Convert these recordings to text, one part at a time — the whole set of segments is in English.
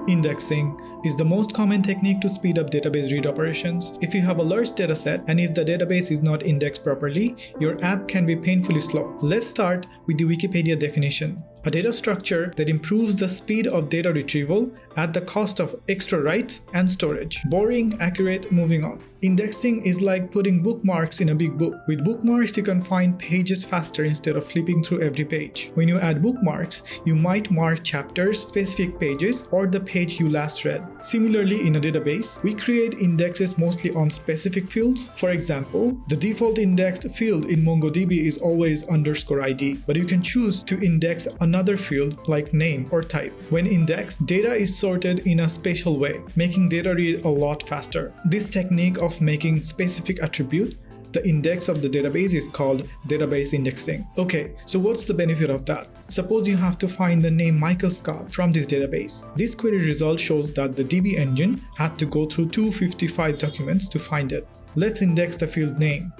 Indexing is the most common technique to speed up database read operations. If you have a large dataset and if the database is not indexed properly, your app can be painfully slow. Let's start with the Wikipedia definition. A data structure that improves the speed of data retrieval at the cost of extra writes and storage. Boring, accurate, moving on. Indexing is like putting bookmarks in a big book. With bookmarks, you can find pages faster instead of flipping through every page. When you add bookmarks, you might mark chapters, specific pages, or the page you last read. Similarly, in a database, we create indexes mostly on specific fields. For example, the default indexed field in MongoDB is always _ID, but you can choose to index another field like name or type. When indexed, data is sorted in a spatial way, making data read a lot faster. This technique of making specific attribute the index of the database is called database indexing. Okay, so what's the benefit of that? Suppose you have to find the name Michael Scott from this database. This query result shows that the DB engine had to go through 255 documents to find it. Let's index the field name.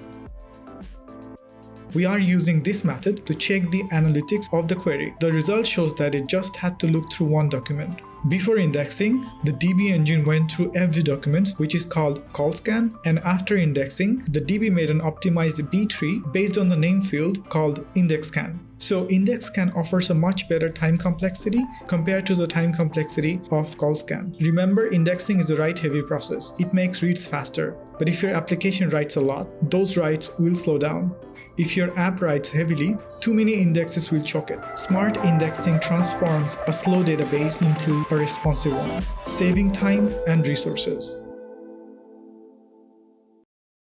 We are using this method to check the analytics of the query. The result shows that it just had to look through one document. Before indexing, the DB engine went through every document, which is called call scan, and after indexing, the DB made an optimized B tree based on the name field called index scan. So index scan offers a much better time complexity compared to the time complexity of call scan. Remember, indexing is a write-heavy process. It makes reads faster. But if your application writes a lot, those writes will slow down. If your app writes heavily, too many indexes will choke it. Smart indexing transforms a slow database into a responsive one, saving time and resources.